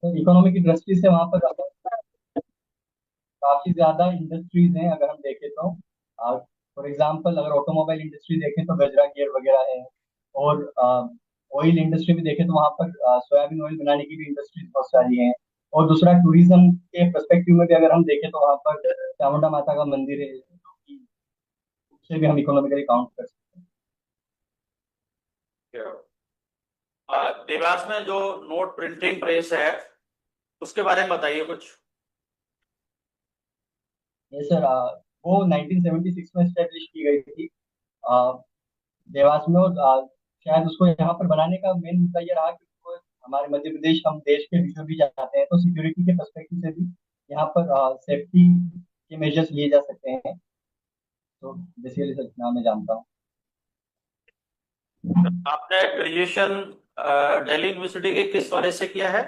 तो economic industry से वहाँ पर काफी ज्यादा इंडस्ट्रीज हैं अगर हम देखें तो। फॉर एग्जांपल अगर ऑटोमोबाइल इंडस्ट्री देखें तो गजरा गियर वगैरह है। और ऑयल इंडस्ट्री भी देखें तो वहाँ पर सोयाबीन ऑयल बनाने की भी इंडस्ट्रीज बहुत सारी हैं। और दूसरा टूरिज्म के पर्सपेक्टिव में भी अगर हम देखें तो वहाँ पर चामुंडा माता का मंदिर है, जो कि उसे भी हम इकोनॉमिकली काउंट कर सकते हैं। देवास में जो नोट प्रिंटिंग प्रेस है उसके बारे में बताइए कुछ। ये सर, वो 1976 में स्टेब्लिश की गई थी देवास में। और शायद उसको यहाँ पर बनाने का मेन मुद्दा ये रहा कि वो हमारे मध्य प्रदेश, हम देश के बीचों बीच जाते हैं तो सिक्योरिटी के पर्सपेक्टिव से भी यहाँ पर सेफ्टी के मेजर्स लिए जा सकते हैं। तो बेसिकली सर इतना मैं जानता हूँ। आपने ग्रेजुएशन दिल्ली यूनिवर्सिटी के किस कॉलेज से किया है?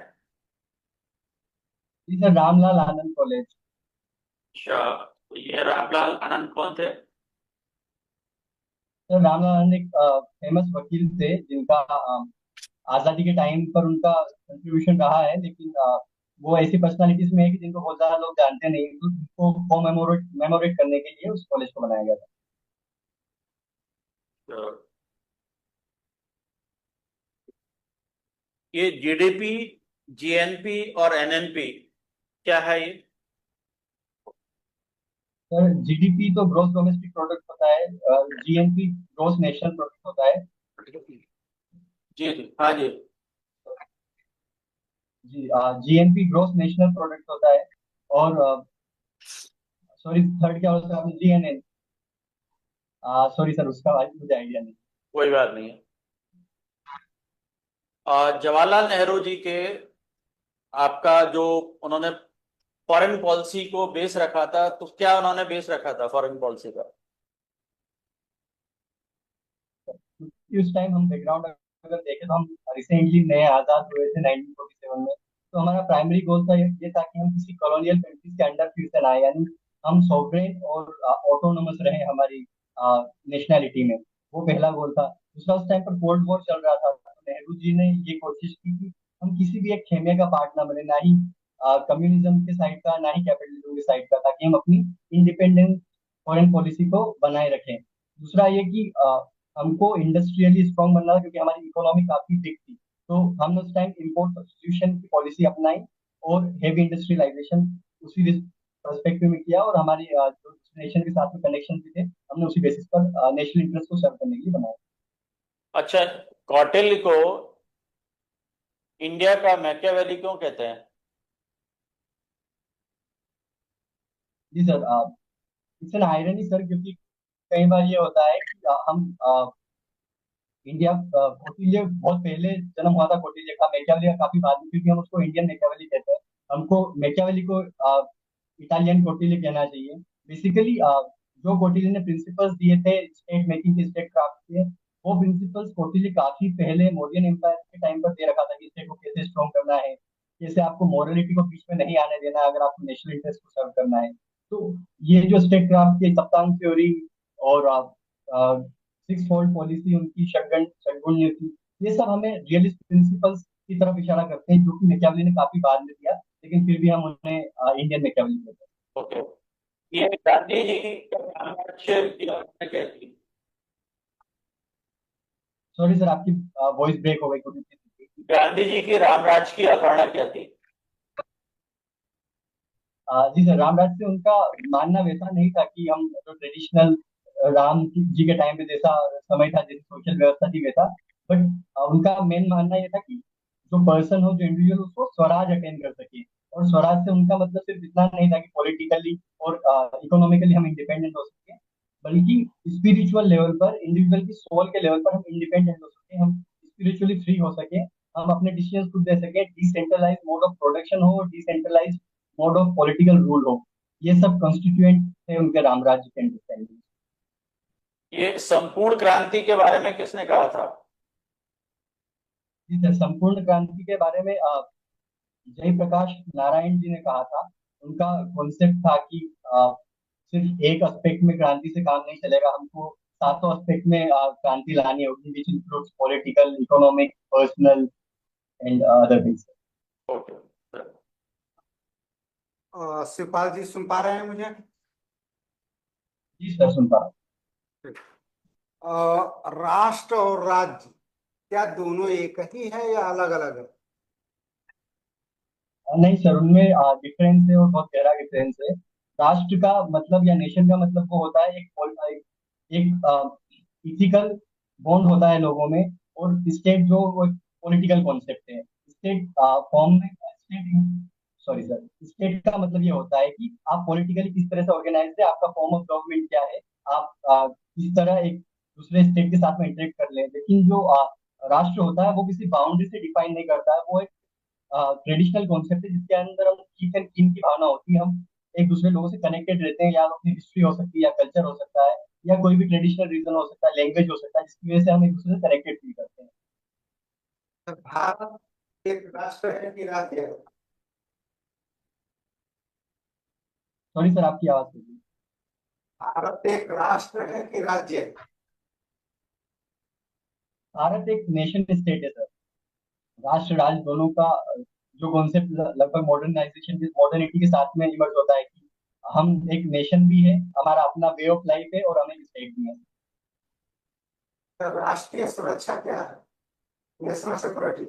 जी सर, रामलाल आनंद कॉलेज। अच्छा, तो ये रामलाल आनंद कौन थे? सर रामलाल आनंद एक फेमस वकील थे जिनका आजादी के टाइम पर उनका कंट्रीब्यूशन रहा है। लेकिन वो ऐसी पर्सनालिटीज में है कि जिनको बहुत ज्यादा लोग जानते नहीं, तो उनको कॉमेमोरेट मेमोरेट करने के लिए उस कॉलेज को बनाया गया था। तो ये जीडीपी, जीएनपी और एनएनपी क्या है ये? सर जीडीपी तो ग्रोस डोमेस्टिक प्रोडक्ट होता है। जीएनपी ग्रोस नेशनल प्रोडक्ट होता है। जी जी, हाँ जी। जी, जीएनपी ग्रोस नेशनल प्रोडक्ट होता है। और सॉरी, थर्ड क्या होता है आपने, जीएनएन? सॉरी सर, उसका मुझे आइडिया नहीं। कोई बात नहीं है। जवाहरलाल नेहरू जी के आपका जो उन्होंने फॉरेन पॉलिसी को बेस रखा था, तो क्या उन्होंने बेस रखा था फॉरेन पॉलिसी का? क्योंकि उस टाइम हम बैकग्राउंड अगर देखें तो हम रिसेंटली नए आजाद हुए थे 1947 में। तो हमारा प्राइमरी गोल था ये था कि हम किसी कॉलोनियल कंट्रीज के अंडर फिर से ना आए, यानी हम सॉवरेन और ऑटोनोमस रहे हमारी नेशनैलिटी में। वो पहला गोल था। दूसरा, उस टाइम पर कोल्ड वॉर चल रहा था, तो नेहरू जी ने ये कोशिश की कि हम किसी भी एक खेमे का पार्ट ना बने, ना ही कम्युनिज्म के साइड का, ना ही कैपिटलिज्म के साइड का, ताकि हम अपनी इंडिपेंडेंट फॉरेन पॉलिसी को बनाए रखें। दूसरा ये कि हमको इंडस्ट्रियली स्ट्रांग बनना था, क्योंकि हमारी इकोनॉमी काफी बिग थी। तो हमने उस टाइम इंपोर्ट सब्स्टिट्यूशन की पॉलिसी अपनाई और हेवी इंडस्ट्रियलाइजेशन उसी पर्सपेक्टिव में किया। और हमारी जो नेशन के साथ में कनेक्शन भी थे, हमने उसी बेसिस पर नेशनल इंटरेस्ट को सर्व करने के लिए बनाया। अच्छा, कौटिल्य को इंडिया का मैकियावेली क्यों कहते हैं? जी sir, it's an irony sir, क्योंकि कई बार ये होता है कि हम इंडिया, कौटिल्य बहुत पहले जन्म हुआ था कौटिल्य का, मैकियावेली का काफी बाद में, क्योंकि हम उसको इंडियन मैकियावेली कहते हैं। हमको मैकियावेली को इटालियन कौटिल्य कहना चाहिए। बेसिकली जो कौटिल्य ने प्रिंसिपल्स दिए थे स्टेट मेकिंग के, स्टेट क्राफ्ट के, वो प्रिंसिपल्स कौटिल्य काफी पहले मौर्यन एम्पायर के टाइम पर दे रखा था कि स्टेट को कैसे स्ट्रॉन्ग करना है, कैसे आपको मोरलिटी को बीच में नहीं आने देना है अगर आपको नेशनल इंटरेस्ट को सर्व करना है। तो ये जो स्टेट क्राफ्ट के सप्तांग थ्योरी और सिक्स फोल्ड पॉलिसी, उनकी षटगण षटगुण नीति, ये सब हमें रियलिस्ट प्रिंसिपल्स की तरफ इशारा करते हैं, जो कि मैकियावेली ने काफी बाद में दिया। लेकिन फिर भी हम उन्हें इंडियन मैकियावेली कहते हैं। ओके, ये गांधी जी का रामराज्य की अवधारणा क्या थी? सॉरी सर, आपकी वॉइस ब्रेक हो गई थोड़ी सी। गांधी जी की रामराज की अवधारणा क्या थी? जी सर, रामराज से उनका मानना वैसा नहीं था कि हम जो ट्रेडिशनल जी के टाइम पे जैसा समय था, जैसी सोशल व्यवस्था थी वैसा। बट उनका मेन मानना ये था कि जो पर्सन हो, जो इंडिविजुअल, उसको स्वराज अटेन कर सके। और स्वराज से उनका मतलब सिर्फ इतना नहीं था कि पॉलिटिकली और इकोनॉमिकली हम इंडिपेंडेंट हो सके, बल्कि स्पिरिचुअल लेवल पर, इंडिविजुअल की सोल के लेवल पर हम इंडिपेंडेंट हो सके, हम स्पिरिचुअली फ्री हो सके, हम अपने डिसीजन खुद दे सके, डिसेंट्रलाइज मोड ऑफ प्रोडक्शन हो, decentralise mode of political rule हो। ये सब कॉन्स्टिट्यूएंट थे उनके रामराज्य के अंडरस्टैंडिंग। ये संपूर्ण क्रांति के बारे में किसने कहा था? जी सर, संपूर्ण क्रांति के बारे में जयप्रकाश नारायण जी ने कहा था। उनका कॉन्सेप्ट था कि सिर्फ एक एस्पेक्ट में क्रांति से काम नहीं चलेगा, हमको सातों एस्पेक्ट में क्रांति लानी होगी, which includes political, economic, personal and other things. Okay, Shivpal ji सुन पा रहे हैं मुझे? जी सर, सुन पा रहा हूँ। राष्ट्र और राज्य क्या दोनों एक ही है या अलग अलग है? नहीं सर, उनमें डिफरेंस है और बहुत गहरा डिफरेंस है। राष्ट्र का मतलब या नेशन का मतलब वो होता है एक इथिकल बॉन्ड होता है लोगों में। और स्टेट जो पॉलिटिकल कॉन्सेप्ट है। स्टेट फॉर्म में स्टेट, सॉरी सर, स्टेट का मतलब ये होता है कि आप पॉलिटिकली किस तरह से ऑर्गेनाइज है, आपका फॉर्म ऑफ गवर्नमेंट क्या है, आप किस तरह एक दूसरे स्टेट के साथ में इंटरेक्ट कर ले। लेकिन जो राष्ट्र होता है वो किसी बाउंड्री से डिफाइन नहीं करता है। वो ट्रेडिशनल कॉन्सेप्ट है जिसके अंदर हम कीथ एंड कीन की भावना होती है। हम एक दूसरे लोगों से कनेक्टेड रहते हैं, या अपनी हिस्ट्री हो सकती है, या कल्चर हो सकता है, या कोई भी ट्रेडिशनल रीजन हो सकता है, लैंग्वेज हो सकता है, जिसकी वजह से हम एक दूसरे से कनेक्टेड फील करते हैं। तो भारत एक राष्ट्र है कि राज्य है? सॉरी सर, आपकी आवाज नहीं। भारत एक राष्ट्र है कि राज्य है? भारत एक नेशन स्टेट है सर। राष्ट्र राज्य दोनों का जो कॉन्सेप्ट लगभग मॉडर्नाइजेशन की मॉडर्निटी के साथ में इमर्ज होता है कि हम एक नेशन भी है, हमारा अपना वे ऑफ लाइफ है, और हम एक स्टेट भी है। तो राष्ट्रीय सुरक्षा क्या है? National security.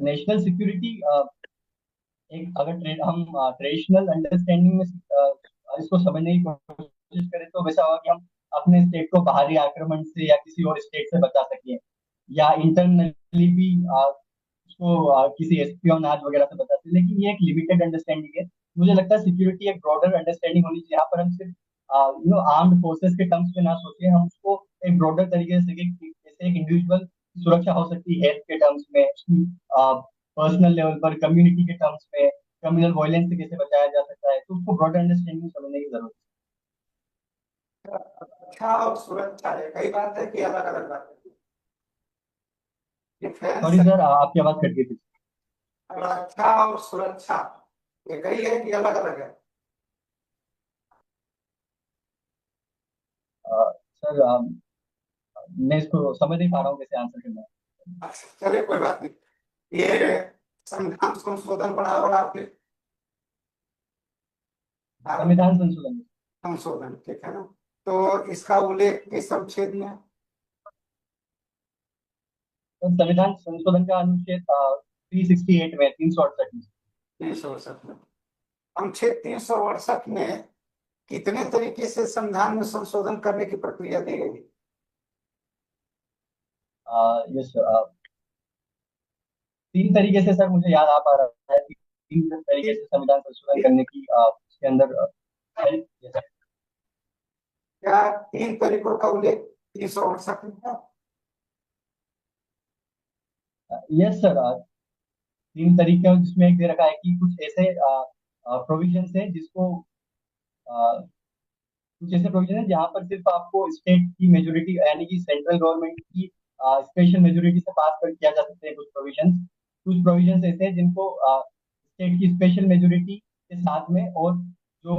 नेशनल सिक्योरिटी एक अगर हम ट्रेडिशनल अंडरस्टैंडिंग में इसको समझने की कोशिश करें तो वैसा होगा कि हम अपने स्टेट को बाहरी आक्रमण से या किसी और स्टेट से बचा सकें, या इंटरनली भी उसको किसी एस्पियोनाज वगैरह से बचा सकें। लेकिन ये एक लिमिटेड अंडरस्टैंडिंग है। मुझे लगता है सिक्योरिटी एक ब्रॉडर अंडरस्टैंडिंग होनी चाहिए, यहाँ पर हम सिर्फ आर्म्ड फोर्सेस के टर्म्स में ना सोचें, हम उसको एक ब्रॉडर तरीके से कि जैसे एक इंडिविजुअल सुरक्षा हो सकती है हेल्थ के टर्म्स में, उसकी पर्सनल लेवल पर, कम्युनिटी के टर्म्स में, कम्युनल वायलेंस से कैसे बचाया जा सकता है, तो उसको ब्रॉडर अंडरस्टैंडिंग समझने की जरूरत रक्षा और सुरक्षा एक ही बात है कि अलग अलग बात है? है। डिफेंस। सॉरी सर, आपकी आवाज कट गई थी। रक्षा और सुरक्षा एक ही है कि अलग अलग है? सर, मैं इसको समझ नहीं पा रहा हूँ कैसे आंसर करना है। अच्छा, चलिए कोई बात नहीं। ये संविधान संशोधन पढ़ा होगा आपने? भारत संविधान संशोधन। संशोधन, ठीक है ना? तो इसका उल्लेख किस अनुच्छेद में है? तो संविधान संशोधन का अनुच्छेद 368 में, 368 में। 368 में। अनुच्छेद 368 में कितने तरीके से संविधान में संशोधन करने की प्रक्रिया दी गई? यस, तीन तरीके से सर मुझे याद आ पा रहा है कि तीन तरीके से संविधान संशोधन करने की उसके अंदर yes, क्या तीन तरीकों का उल्लेख 368 में है? यस सर, तीन तरीके हैं, जिसमें एक दे रखा है कि कुछ ऐसे प्रोविजन है जिसको कुछ ऐसे प्रोविजन है जहाँ पर सिर्फ आपको स्टेट की मेजोरिटी, यानी कि सेंट्रल गवर्नमेंट की स्पेशल मेजोरिटी से पास कर किया जा सकते हैं कुछ प्रोविजन। कुछ प्रोविजन ऐसे हैं जिनको स्टेट की स्पेशल मेजोरिटी के साथ में, और जो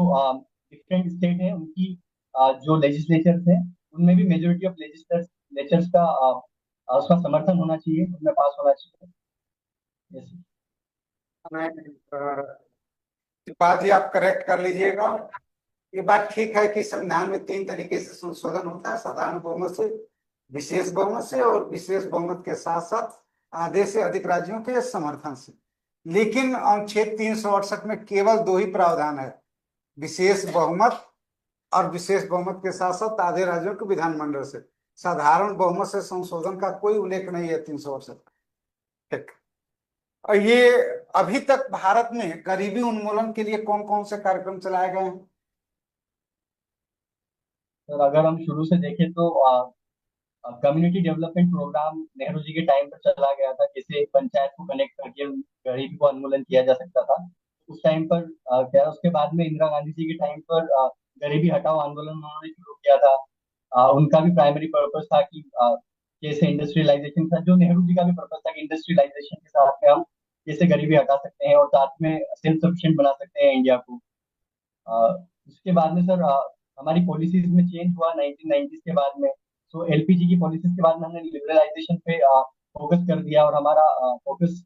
डिफरेंट स्टेट है उनकी जो लेजिस्लेचर्स है उनमें भी मेजोरिटी ऑफ लेजिस्लेचर्स का उसका समर्थन होना चाहिए, उनमें पास होना चाहिए। Yes, sir. मैं बात ही आप करेक्ट कर लीजिएगा। ये बात ठीक है कि संविधान में तीन तरीके से संशोधन होता है: साधारण बहुमत से, विशेष बहुमत से, और विशेष बहुमत के साथ साथ आधे से अधिक राज्यों के समर्थन से। लेकिन अनुच्छेद 368 में केवल दो ही प्रावधान है: विशेष बहुमत, और विशेष बहुमत के साथ साथ आधे राज्यों के विधानमंडल से। साधारण बहुमत से संशोधन का कोई उल्लेख नहीं है 368। ठीक। और ये अभी तक भारत में गरीबी उन्मूलन के लिए कौन कौन से कार्यक्रम चलाए गए हैं? सर, अगर हम शुरू से देखें तो community development programme Nehru ji के टाइम पर चला गया था, जैसे पंचायत को कनेक्ट करके गरीबी को उन्मूलन किया जा सकता था। उस टाइम पर क्या, उसके बाद में इंदिरा गांधी जी के टाइम पर गरीबी हटाओ आंदोलन उन्होंने शुरू किया था। उनका भी प्राइमरी पर्पस था कि कैसे इंडस्ट्रियलाइजेशन था, जो नेहरू जी का भी पर्पस था कि इंडस्ट्रियलाइजेशन के साथ में हम कैसे गरीबी हटा सकते हैं और साथ में सेल्फ सफिशिएंट बना सकते हैं इंडिया को। उसके बाद में सर हमारी पॉलिसीज में चेंज हुआ 1990s के बाद में। तो एलपीजी की पॉलिसीज के बाद में हमने लिबरलाइजेशन पे फोकस कर दिया, और हमारा फोकस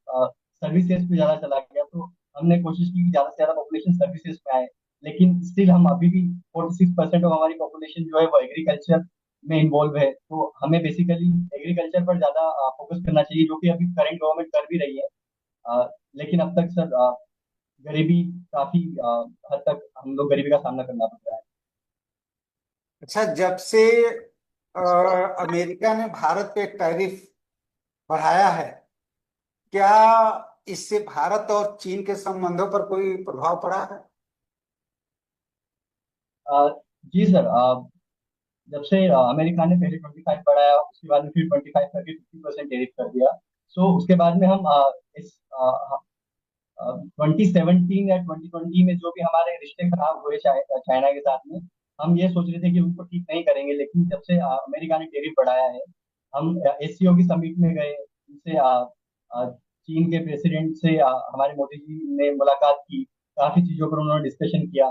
सर्विसेज पे ज्यादा चला गया। तो हमने कोशिश की कि ज्यादा से ज्यादा पॉपुलेशन सर्विसेज में आए, लेकिन स्टिल हम अभी भी 46% ऑफ हमारी पॉपुलेशन जो है वो एग्रीकल्चर में इन्वॉल्व है। तो हमें बेसिकली एग्रीकल्चर पर ज्यादा फोकस करना चाहिए, जो कि अभी करंट गवर्नमेंट कर भी रही है। लेकिन अब तक सर गरीबी काफी हद तक हम लोग गरीबी का सामना करना पड़ रहा है। अच्छा, जब से अमेरिका ने भारत पे टैरिफ बढ़ाया है, क्या इससे भारत और चीन के संबंधों पर कोई प्रभाव पड़ा है? अ, जी सर, जब से अमेरिका ने पहले 25 बढ़ाया, उसके बाद में फिर 25 करके 50% टेरिफ कर दिया। सो उसके बाद में हम इस 2017 या 2020 में जो भी हमारे रिश्ते खराब हुए चाइना के साथ में, हम ये सोच रहे थे कि उनको ठीक नहीं करेंगे, लेकिन जब से अमेरिका ने टेरिफ बढ़ाया है, हम एससीओ की समिट में गए, उनसे चीन के प्रेसिडेंट से हमारे मोदी जी ने मुलाकात की, काफी चीजों पर उन्होंने डिस्कशन किया।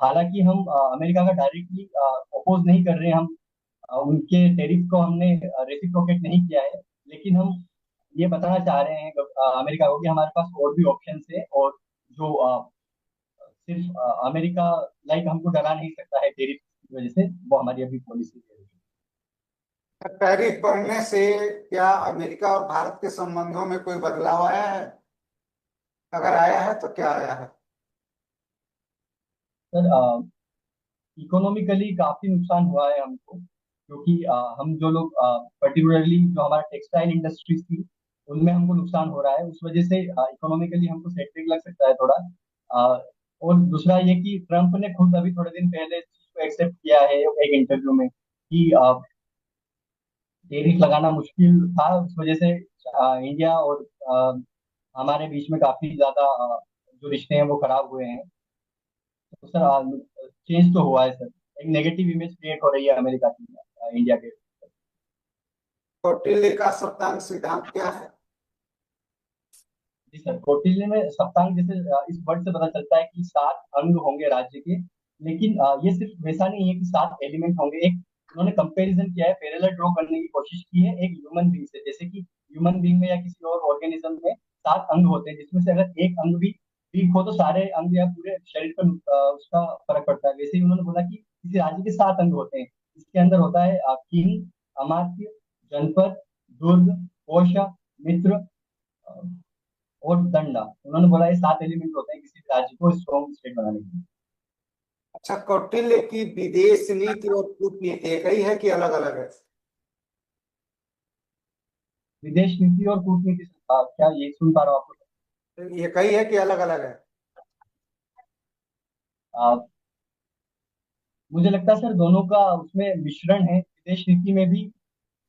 हालांकि हम अमेरिका का डायरेक्टली अपोज नहीं कर रहे हैं, हम उनके टेरिफ को हमने रेसिप्रोकेट नहीं किया है, लेकिन हम ये बताना चाह रहे हैं अमेरिका को कि हमारे पास और भी ऑप्शन है, और जो सिर्फ अमेरिका लाइक हमको डरा नहीं सकता है टेरिफ की वजह से, वो हमारी अभी पॉलिसी है। टैरिफ बढ़ने से क्या अमेरिका और भारत के संबंधों में कोई बदलाव आया है? अगर आया है तो क्या आया है? सर इकोनॉमिकली काफी नुकसान हुआ है हमको, क्योंकि हम जो लोग पर्टिकुलरली जो हमारा टेक्सटाइल इंडस्ट्रीज थी, उनमें हमको नुकसान हो रहा है। उस वजह से इकोनॉमिकली हमको सेटबैक लग सकता है थोड़ा। और दूसरा ये कि ट्रम्प ने खुद अभी थोड़े दिन पहले इस चीज को एक्सेप्ट किया है एक इंटरव्यू में कि टेरिफ लगाना मुश्किल था, उस वजह से इंडिया और हमारे बीच में काफी ज्यादा जो रिश्ते हैं वो खराब हुए हैं। तो सर चेंज तो हुआ है सर, एक नेगेटिव इमेज क्रिएट हो रही है अमेरिका की इंडिया के। कौटिल्य का सप्तांग सिद्धांत क्या है? जी सर, कौटिल्य में सप्तांग जैसे इस वर्ड से पता चलता है कि 7 अंग होंगे राज्य के, लेकिन ये सिर्फ वैसा नहीं है कि 7 एलिमेंट होंगे। एक उन्होंने कंपैरिजन किया है, पैरेलल ड्रॉ करने की कोशिश की है एक ह्यूमन बींग से, जैसे कि ह्यूमन बींग में या किसी और ऑर्गेनिज्म में 7 अंग होते हैं, जिसमें से अगर एक अंग भी वीक हो तो सारे अंग या पूरे शरीर पर उसका फर्क पड़ता है। वैसे ही उन्होंने बोला कि किसी राज्य के 7 अंग होते हैं। इसके अंदर होता है किंग, अमात्य, जनपद, दुर्ग, कोश, मित्र और दंडा। उन्होंने बोला ये 7 एलिमेंट होते हैं किसी भी राज्य को स्ट्रॉन्ग स्टेट बनाने के लिए। अच्छा, कौटिल्य की विदेश नीति और कूटनीति एक ही है कि अलग अलग है? विदेश नीति और कूटनीति क्या ये सुन पा रहा हूँ आपको? एक ही है कि अलग अलग है? आ, मुझे लगता है सर दोनों का उसमें मिश्रण है। विदेश नीति में भी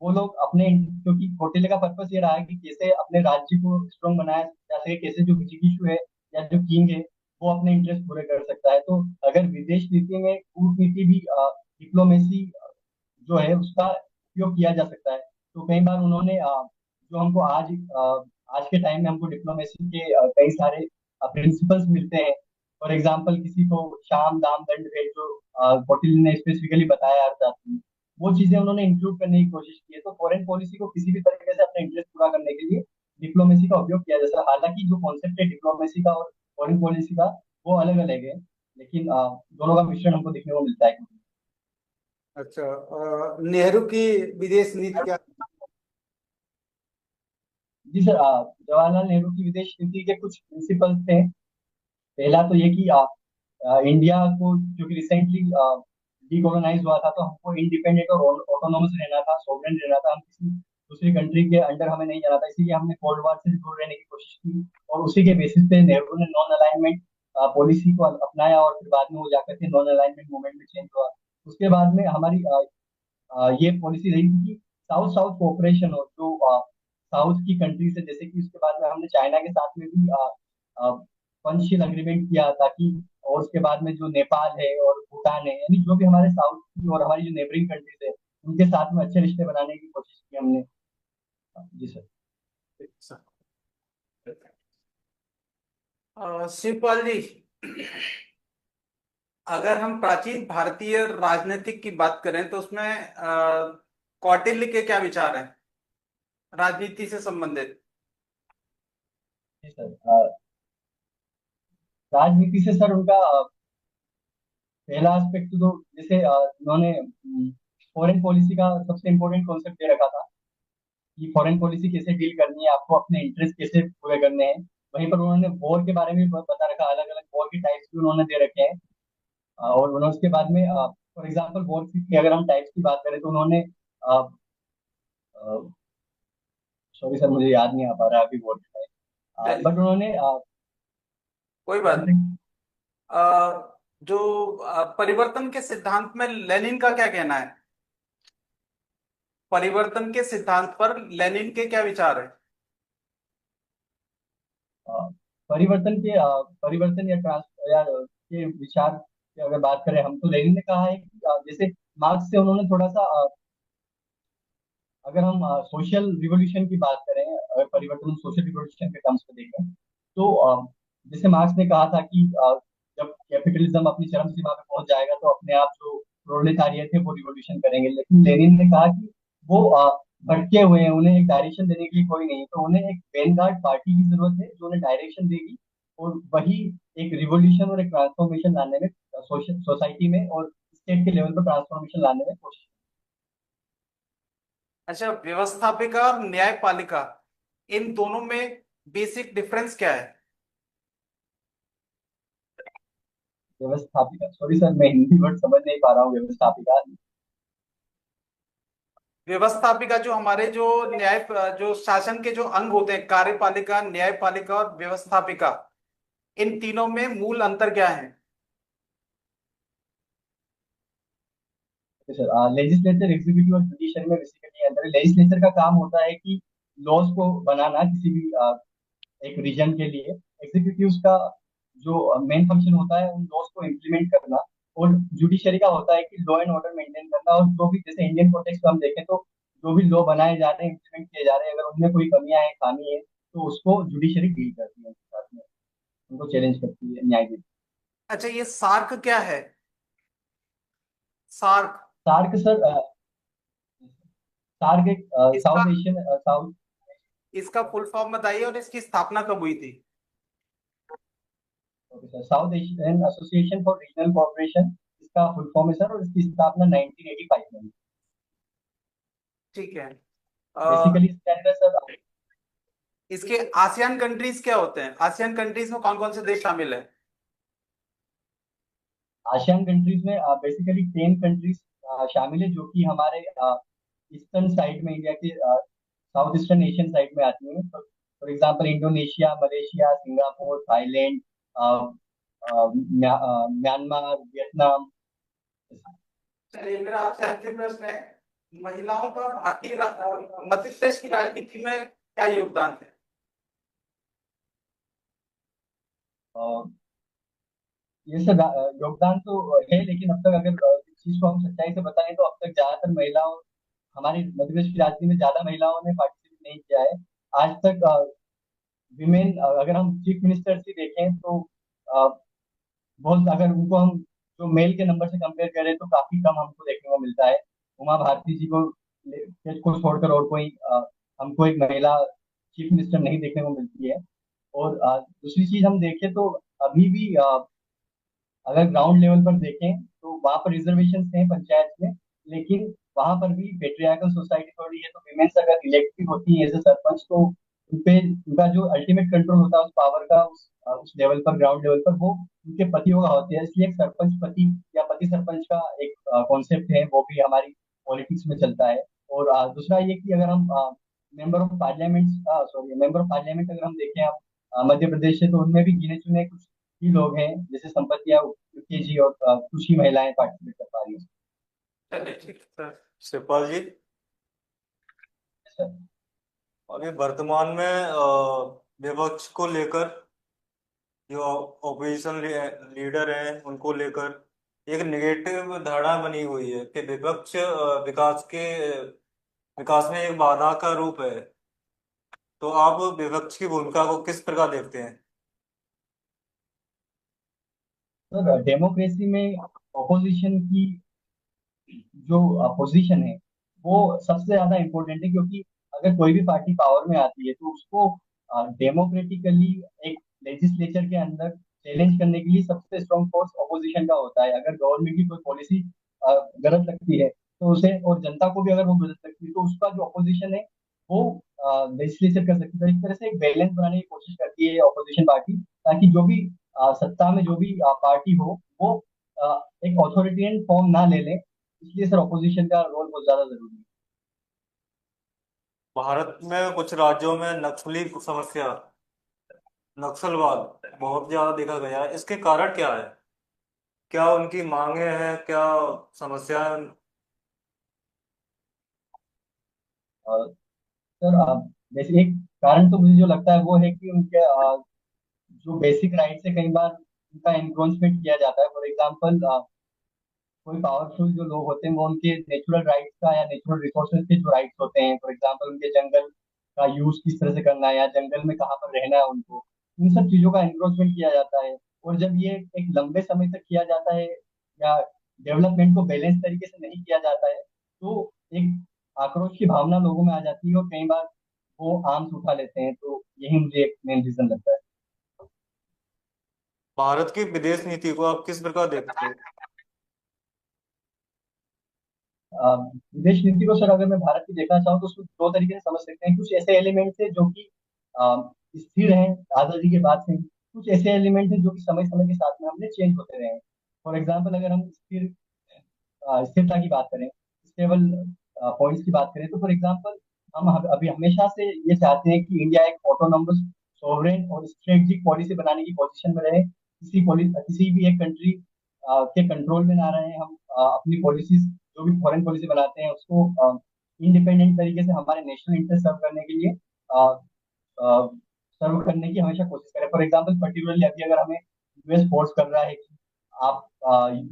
वो लोग अपने, क्योंकि कौटिल्य का पर्पस ये रहा है कि कैसे अपने राज्य को स्ट्रॉन्ग बनाया जा सके, कैसे जो विजिगिशु है या जो किंग है वो अपने इंटरेस्ट पूरे कर सकता है। तो अगर विदेश नीति में कूटनीति भी डिप्लोमेसी जो है उसका उपयोग किया जा सकता है, तो कई बार उन्होंने जो हमको आज के टाइम में हमको डिप्लोमेसी के कई सारे प्रिंसिपल्स मिलते हैं। फॉर एग्जाम्पल किसी को शाम दाम दंड भेद, जो कौटिल्य ने स्पेसिफिकली बताया अर्थशास्त्र में, वो चीजें उन्होंने इंक्लूड करने की कोशिश की है। तो फॉरेन पॉलिसी को किसी भी तरीके से अपना इंटरेस्ट पूरा करने के लिए डिप्लोमेसी का उपयोग किया जा सकता है। हालांकि जो कॉन्सेप्ट है डिप्लोमेसी का और फॉरेन पॉलिसी का वो अलग अलग है, लेकिन दोनों का मिश्रण हमको देखने को मिलता है। अच्छा, नेहरू की विदेश नीति क्या? जी सर, जवाहरलाल नेहरू की विदेश नीति के कुछ प्रिंसिपल्स थे। पहला तो ये कि इंडिया को, क्योंकि रिसेंटली डीकोलोनाइज हुआ था, तो हमको इंडिपेंडेंट और ऑटोनोमस रहना था, सॉवरेन रहना था। हम किसी दूसरी कंट्री के अंडर हमें नहीं जाना था, इसीलिए हमने कोल्ड वार से दूर रहने की कोशिश की, और उसी के बेसिस पे नेहरू ने नॉन अलाइनमेंट पॉलिसी को अपनाया, और फिर बाद में वो जाकर के नॉन अलाइनमेंट मूवमेंट में चेंज हुआ। उसके बाद में हमारी ये पॉलिसी रही थी कि साउथ साउथ कोऑपरेशन हो, जो साउथ की कंट्री से, जैसे कि उसके बाद में हमने चाइना के साथ में भी पंचशील अग्रीमेंट किया, ताकि, और उसके बाद में जो नेपाल है और भूटान है, यानी जो भी हमारे साउथ की और हमारी जो नेबरिंग कंट्रीज है, उनके साथ में अच्छे रिश्ते बनाने की कोशिश की हमने। जी सर। शिवपाल जी, अगर हम प्राचीन भारतीय राजनीतिक की बात करें तो उसमें कौटिल्य के क्या विचार हैं राजनीति से संबंधित? जी सर, राजनीति से सर उनका पहला एस्पेक्ट तो जैसे उन्होंने फॉरेन पॉलिसी का सबसे इम्पोर्टेंट कॉन्सेप्ट दे रखा था कि फॉरेन पॉलिसी कैसे डील करनी है, आपको अपने इंटरेस्ट कैसे पूरे करने हैं। वहीं पर उन्होंने वॉर के बारे में भी बता रखा, अलग अलग वॉर के टाइप्स भी उन्होंने दे रखे हैं। और उन्होंने उसके बाद में फॉर एग्जांपल वॉर की अगर हम टाइप्स की बात करें तो उन्होंने सॉरी सर मुझे याद नहीं आ पा रहा है अभी वॉर के टाइप, चलिए बट उन्होंने कोई बात नहीं। जो परिवर्तन के सिद्धांत में लेनिन का क्या कहना है? परिवर्तन के सिद्धांत पर लेनिन के क्या विचार है? अ, परिवर्तन या ट्रांस या के विचार की अगर बात करें हम, तो लेनिन ने कहा है कि जैसे मार्क्स से उन्होंने थोड़ा सा अगर हम सोशल रिवॉल्यूशन की बात करें, अगर परिवर्तन सोशल रिवॉल्यूशन के टर्म्स में देखें तो जैसे मार्क्स ने कहा था कि जब कैपिटलिज्म अपनी चरम सीमा पे पहुंच जाएगा तो अपने आप जो प्रोलेटारिएट थे वो रिवॉल्यूशन करेंगे, लेकिन लेनिन ने कहा कि वो भटके हुए हैं, उन्हें एक डायरेक्शन देने के लिए कोई नहीं, तो उन्हें एक वैनगार्ड पार्टी की जरूरत है जो उन्हें डायरेक्शन देगी, और वही एक रिवॉल्यूशन और एक ट्रांसफॉर्मेशन लाने में, सोसाइटी में और स्टेट के लेवल पर ट्रांसफॉर्मेशन लाने में कोशिश। अच्छा, व्यवस्थापिका और न्यायपालिका, इन दोनों में बेसिक डिफरेंस क्या है? व्यवस्थापिका, सॉरी सर मैं हिंदी वर्ड समझ नहीं पा रहा हूँ, व्यवस्थापिका। व्यवस्थापिका जो हमारे जो न्याय जो शासन के जो अंग होते हैं, कार्यपालिका, न्यायपालिका और व्यवस्थापिका, इन तीनों में मूल अंतर क्या है? सर लेजिस्लेचर, एग्जीक्यूटिव और जुडिशरी में बेसिकली अंतर है। लेजिस्लेचर का काम होता है कि लॉज को बनाना किसी भी एक रीजन के लिए। एग्जीक्यूटिव का जो मेन फंक्शन होता है उन लॉज को इम्प्लीमेंट करना, और जुडिशरी का होता है कि लॉ एंड ऑर्डर मेंटेन करना, और जो भी जैसे इंडियन कॉन्टेक्स्ट में हम देखें तो जो भी लॉ बनाए जा रहे हैं, इम्प्लीमेंट किए जा रहे हैं, अगर उनमें कोई कमियां हैं, खामी है, तो उसको जुडिशरी डील करती है उनके साथ में, उनको चैलेंज करती है, न्याय देती अच्छा, ये सार्क क्या है? सार्क। है। सार्क सर, सार्क एक इसका साउथ एशियन साउथ इसका फुल फॉर्म बताइए और इसकी स्थापना कब हुई थी? South Asian association for regional cooperation, इसका फुल फॉर्म है सर, और इसकी स्थापना 1985 में हुई। ठीक है। बेसिकली इसके अंदर सर इसके आसियान कंट्रीज क्या होते हैं? आसियान कंट्रीज में कौन कौन से देश शामिल है? आसियान कंट्रीज में बेसिकली 10 कंट्रीज शामिल है, जो कि हमारे ईस्टर्न साइड में, इंडिया के साउथ ईस्टर्न एशियन साइड में आती है। For example Indonesia, Malaysia, Singapore, Thailand, Myanmar, Vietnam. चलिए, मेरा आपसे अंतिम प्रश्न है, महिलाओं का भारतीय मध्य प्रदेश की राजनीति में क्या योगदान है? अ, ये सब योगदान तो है, लेकिन अब तक अगर इस चीज को हम सच्चाई से बताएं तो अब तक ज्यादातर महिलाओं, हमारी मध्य प्रदेश की राजनीति में ज्यादा महिलाओं ने पार्टिसिपेट नहीं किया है आज तक। विमेन, अगर हम चीफ मिनिस्टर ही देखें तो अ, बहुत, अगर उनको हम जो मेल के नंबर से कंपेयर करें तो काफी कम हमको देखने को मिलता है। उमा भारती जी को छोड़कर और कोई हमको एक महिला चीफ मिनिस्टर नहीं देखने को मिलती है। और दूसरी चीज हम देखें तो अभी भी अगर ग्राउंड लेवल पर देखें तो वहां पर रिजर्वेशन हैं पंचायत में, लेकिन वहां पर भी पेट्रियार्कल सोसाइटी थोड़ी है, तो विमेन्स अगर इलेक्टेड होती है एज ए सरपंच तो उनपे उनका जो अल्टीमेट कंट्रोल होता है उस पावर का, उस लेवल पर, ग्राउंड लेवल पर, वो उनके पतियों का होते हैं। इसलिए एक सरपंच पति या पति सरपंच का एक कॉन्सेप्ट है, वो भी हमारी पॉलिटिक्स में चलता है। और दूसरा ये कि अगर हम मेंबर ऑफ पार्लियामेंट अगर हम देखें, हम मध्य प्रदेश से, तो उनमें भी गिने चुने कुछ ही लोग हैं, जैसे संपत्तियां के जी, और कुछ ही महिलाएं पार्टिसिपेट कर पा रही हैं। चलिए, ठीक है सर। शिवपाल जी, सर, अभी वर्तमान में विपक्ष को लेकर जो ऑपोजिशन लीडर हैं उनको लेकर एक नेगेटिव धारणा बनी हुई है कि विपक्ष विकास में एक बाधा का रूप है। तो आप विपक्ष की भूमिका को किस प्रकार देखते हैं? सर डेमोक्रेसी में ऑपोजिशन की जो पोजीशन है वो सबसे ज्यादा इम्पोर्टेंट है, क्योंकि अगर कोई भी पार्टी पावर में आती है तो उसको डेमोक्रेटिकली एक लेजिस्लेचर के अंदर चैलेंज करने के लिए सबसे स्ट्रॉन्ग फोर्स ऑपोजिशन का होता है। अगर गवर्नमेंट की कोई पॉलिसी गलत लगती है तो उसे, और जनता को भी अगर वो गलत लगती है तो उसका जो ऑपोजिशन है वो लेजिस्लेचर कर सकती है। तो एक तरह से एक बैलेंस बनाने की कोशिश करती है ऑपोजिशन पार्टी, ताकि जो भी सत्ता में जो भी पार्टी हो वो एक ऑथोरिटेरियन फॉर्म ना ले ले। इसलिए सर ऑपोजिशन का रोल बहुत ज्यादा जरूरी है। भारत में कुछ राज्यों में नक्सली समस्या, नक्सलवाद बहुत ज्यादा देखा गया है। इसके कारण क्या है? क्या उनकी मांगे हैं? क्या समस्या है? सर वैसे एक कारण तो मुझे जो लगता है वो है कि उनके जो बेसिक राइट्स है कई बार उनका एनक्रोचमेंट किया जाता है। फॉर एग्जाम्पल कोई पावरफुल जो लोग होते हैं वो उनके नेचुरल राइट्स का या नेचुरल रिसोर्सेज के जो राइट्स होते हैं, फॉर एग्जाम्पल उनके जंगल का यूज किस तरह से करना है या जंगल में कहाँ पर रहना है उनको, इन सब चीजों का एनक्रोचमेंट किया जाता है। और जब ये एक लंबे समय तक किया जाता है या डेवलपमेंट को बैलेंस तरीके से नहीं किया जाता है तो एक आक्रोश की भावना लोगों में आ जाती है और कई बार वो आर्म्स उठा लेते हैं। तो यही मुझे एक मेन रीजन लगता है। भारत की विदेश नीति को आप किस प्रकार देखते हो? विदेश नीति को सर अगर मैं भारत की देखना चाहूँ तो उसको दो तरीके से समझ सकते हैं। कुछ ऐसे एलिमेंट्स है जो कि स्थिर हैं आजादी के बाद से ही, कुछ ऐसे एलिमेंट हैं जो कि समय समय के साथ में हमने चेंज होते रहे हैं। फॉर एग्जाम्पल अगर हम स्थिरता की बात करें, स्टेबल पॉइंट्स की बात करें, तो फॉर एग्जाम्पल अभी हमेशा से ये चाहते हैं कि इंडिया एक ऑटोनोमस सॉवरेन और स्ट्रेटेजिक पॉलिसी बनाने की पोजीशन में रहे। किसी भी एक कंट्री के कंट्रोल में ना रहे। हम अपनी पॉलिसीज जो भी फॉरेन पॉलिसी बनाते हैं उसको इंडिपेंडेंट तरीके से हमारे नेशनल इंटरेस्ट सर्व करने के लिए सर्व करने की हमेशा कोशिश करें। फॉर एग्जाम्पल पर्टिकुलरली अभी अगर हमें यूएस फोर्स कर रहा है कि आप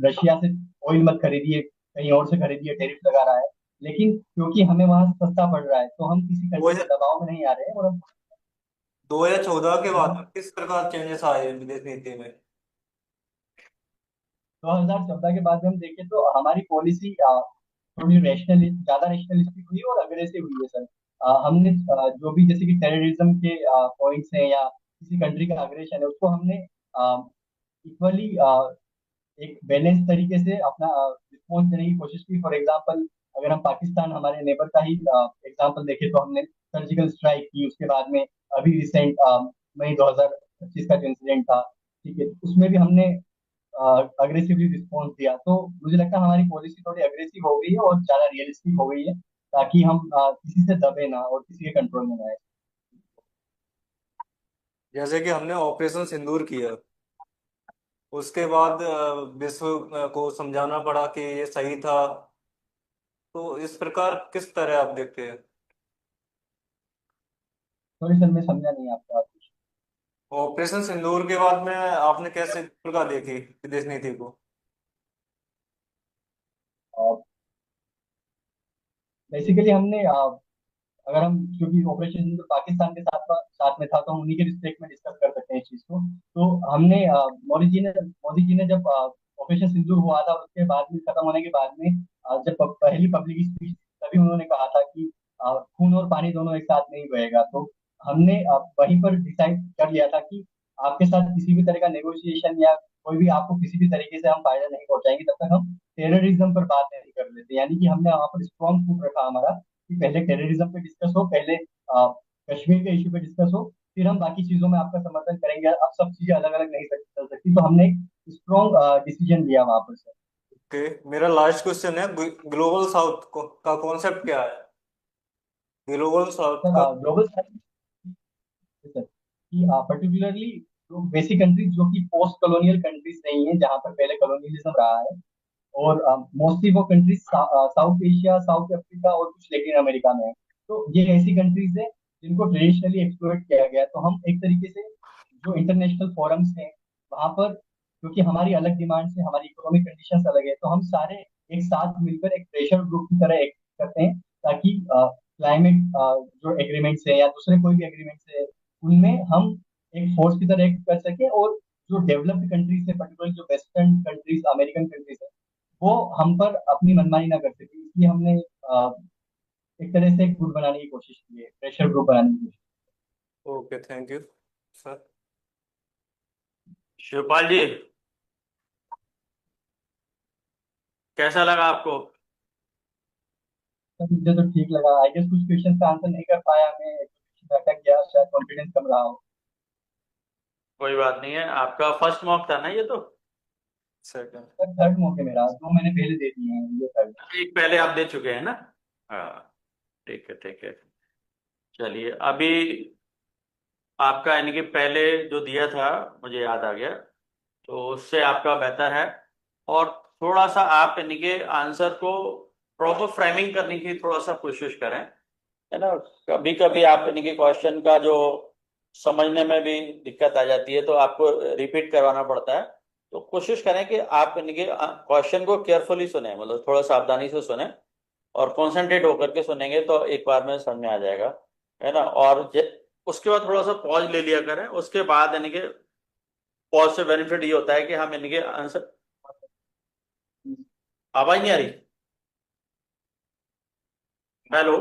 रशिया से ऑयल मत खरीदिए, कहीं और से खरीदिए, टैरिफ लगा रहा है, लेकिन क्योंकि हमें वहां सस्ता पड़ रहा है तो हम किसी दो कंट्री के दबाव में नहीं आ रहे हैं और हम 2014 के और बाद हम किस प्रकार चेंजेस आए हैं विदेश नीति में? 2014 के बाद में हम देखें तो हमारी पॉलिसी थोड़ी ज्यादा रेशनलिस्टिक हुई और अग्रेसिव हुई है सर। हमने जो भी जैसे कि टेररिज्म के पॉइंट्स हैं या किसी कंट्री का अग्रेशन है उसको हमने इक्वली एक बैलेंस तरीके से अपना रिस्पॉन्स देने की कोशिश की। फॉर एग्जांपल अगर हम पाकिस्तान हमारे नेबर का ही एग्जांपल देखें तो हमने सर्जिकल स्ट्राइक की। उसके बाद में अभी रिसेंट मई 2025 का जो इंसिडेंट था, ठीक है, उसमें भी हमने अग्रेसिवली रिस्पॉन्स दिया। तो मुझे लगता है हमारी पॉलिसी थोड़ी अग्रेसिव हो गई है और ज्यादा रियलिस्टिक हो गई है, ताकि हम किसी से दबे ना और किसी के कंट्रोल में ना आए। जैसे कि हमने ऑपरेशन सिंदूर किया, उसके बाद विश्व को समझाना पड़ा कि ये सही था। तो इस प्रकार किस तरह आप देखते हैं? सॉरी सर मैं समझा नहीं आपका कुछ। ऑपरेशन सिंदूर के बाद में आपने कैसे प्रकार देखी विदेश नीति को? बेसिकली हमने अगर हम, क्योंकि ऑपरेशन सिंदूर पाकिस्तान के साथ में था तो हम उन्हीं के रिस्पेक्ट में डिस्कस कर सकते हैं इस चीज को। तो हमने मोदी जी ने जब ऑपरेशन सिंदूर हुआ था उसके बाद में, खत्म होने के बाद में जब पहली पब्लिक स्पीच, तभी उन्होंने कहा था कि खून और पानी दोनों एक साथ नहीं बहेगा। तो हमने वहीं पर डिसाइड कर लिया था कि आपके साथ किसी भी तरह का नेगोशिएशन या कोई भी आपको किसी भी तरीके से हम फायदा नहीं पहुंचाएंगे जब तक हम टेररिज्म पर बात नहीं कर लेते। यानी कि हमने वहां पर स्ट्रॉन्ग फूट रखा हमारा कि पहले टेररिज्म पे डिस्कस हो, पहले कश्मीर के इशू पे डिस्कस हो, फिर हम बाकी चीजों में आपका समर्थन करेंगे। अब सब चीजें अलग अलग नहीं चल सकती। तो हमने एक स्ट्रॉन्ग डिसीजन लिया वहां पर सर। ओके, मेरा लास्ट क्वेश्चन है, ग्लोबल साउथ का कॉन्सेप्ट क्या है? ग्लोबल साउथ का। सर ग्लोबल सर कि पर्टिकुलरली जो बेसिक कंट्रीज जो कि पोस्ट कॉलोनियल कंट्रीज नहीं है, जहाँ पर पहले कॉलोनियलिज्म रहा है, और मोस्टली वो countries south Asia, south Africa और कुछ लेटिन अमेरिका में है। तो ये ऐसी कंट्रीज है जिनको ट्रेडिशनली एक्सप्लोइट किया गया है। तो हम एक तरीके से जो इंटरनेशनल फोरम्स हैं वहां पर, क्योंकि हमारी अलग डिमांड्स है, हमारी इकोनॉमिक कंडीशंस अलग है, तो हम सारे एक साथ मिलकर एक प्रेशर ग्रुप की तरह एक करते हैं, ताकि क्लाइमेट जो एग्रीमेंट्स है या दूसरे कोई भी एग्रीमेंट्स है उनमें हम एक फोर्स की तरह एक कर सके। और जो डेवलप्ड कंट्रीज है, पर्टिकुलर जो वेस्टर्न कंट्रीज, अमेरिकन कंट्रीज है, वो हम पर अपनी मनमानी ना कर सके, इसलिए हमने एक तरह से एक ग्रुप बनाने की कोशिश की है, प्रेशर ग्रुप बनाने की कोशिश okay, thank you sir. Shivpal ji, कैसा लगा आपको? तो मुझे तो ठीक लगा। आई गेस कुछ क्वेश्चन का आंसर नहीं कर पाया मैं, क्वेश्चन अटक गया, शायद कॉन्फिडेंस कम रहा हो। कोई बात नहीं है, आपका फर्स्ट मॉक था ना ये तो? सेकंड। पर थर्ड मौके मेरा, दो मैंने पहले दे दिए हैं, ये थर्ड। एक पहले आप दे चुके हैं ना? हाँ, ठीक है ठीक है। चलिए, अभी आपका यानी कि पहले जो दिया था मुझे याद आ गया, तो उससे आपका बेहतर है। और थोड़ा सा आप यानी कि आंसर को प्रॉपर फ्रेमिंग करने की थोड़ा सा कोशिश करें, है ना। कभी कभी आप यानी कि क्वेश्चन का जो समझने में भी दिक्कत आ जाती है, तो आपको रिपीट करवाना पड़ता है। तो कोशिश करें कि आप यानी कि क्वेश्चन को केयरफुली सुने, मतलब थोड़ा सावधानी से सुने, और कंसंट्रेट होकर के सुनेंगे तो एक बार में समझ में आ जाएगा, है ना। और उसके बाद थोड़ा सा पॉज ले लिया करें, उसके बाद यानी कि पॉज से बेनिफिट ये होता है कि हम यानी कि आंसर। आवाज नहीं आ रही? हेलो?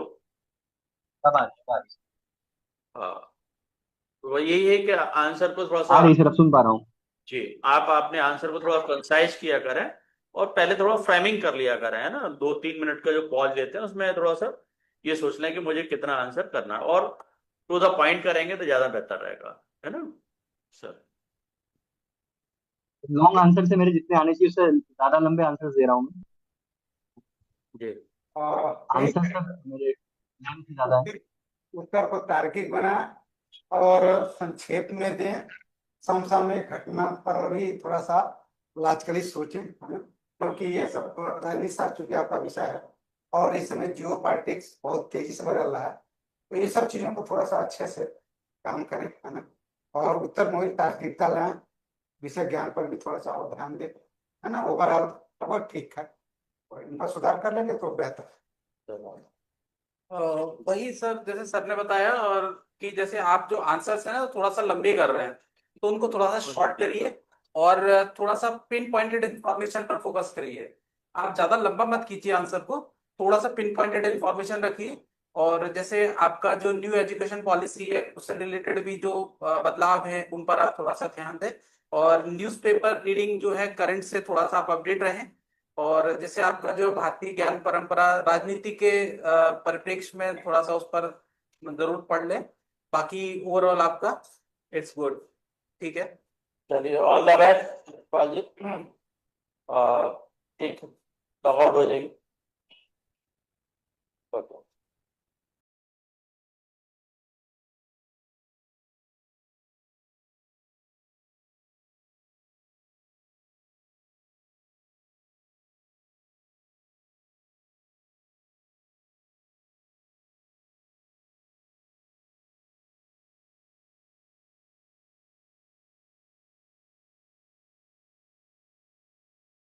अब आ रही, अब आ रही। हाँ, तो यही है कि आंसर को थोड़ा आ सा, रही सर, अब सुन पा रहा हूँ। जी, आप अपने आंसर को थोड़ा कंसाइज किया करें, और पहले थोड़ा फ्रेमिंग कर लिया करें, है ना। 2-3 मिनट का जो पॉज लेते हैं उसमें थोड़ा सा ये सोच लें कि मुझे कितना आंसर करना है, और टू द पॉइंट करेंगे तो ज्यादा बेहतर रहेगा, है ना सर। लॉन्ग आंसर से मेरे जितने आने चाहिए उससे ज्यादा लंबे आंसर दे रहा हूँ मैं। जी। एक आंसर सर मेरे लाइन से ज्यादा है। उत्तर को तार्किक बना और संक्षेप में दें। समसामयिक घटना पर भी थोड़ा सा लॉजिकली सोचें, है ना? क्योंकि ये सब राजनीति शास्त्र चूंकि आपका विषय है, और इस समय जियो पॉलिटिक्स बहुत तेजी से बदल रहा है, तो ये सब चीजों को थोड़ा सा अच्छे से काम करें, है ना। और उत्तर में तार्किकता लाएं, विषय ज्ञान पर भी थोड़ा सा और ध्यान दें, है ना। ओवरऑल बहुत ठीक है, और इनका सुधार कर लेंगे तो बेहतर है। अ, वही सर, जैसे सर ने बताया, और कि जैसे आप जो आंसर्स है ना थोड़ा सा लंबे कर रहे हैं, तो उनको थोड़ा सा शॉर्ट करिए, और थोड़ा सा पिन पॉइंटेड इंफॉर्मेशन पर फोकस करिए। आप ज्यादा लंबा मत कीजिए आंसर को, थोड़ा सा पिन पॉइंटेड इंफॉर्मेशन रखिए। और जैसे आपका जो न्यू एजुकेशन पॉलिसी है उससे रिलेटेड भी जो बदलाव है उन पर आप थोड़ा सा ध्यान दें। और न्यूज़पेपर रीडिंग जो है करंट से थोड़ा सा आप अपडेट रहें। और जैसे आपका जो भारतीय ज्ञान परंपरा राजनीति के परिप्रेक्ष्य में थोड़ा सा उस पर जरूर पढ़ ले। बाकी ओवरऑल आपका इट्स गुड, ठीक है। चलिए, ऑल द बेस्ट शिवपाल जी। ठीक है, लॉग आउट हो जाएगी। ओके।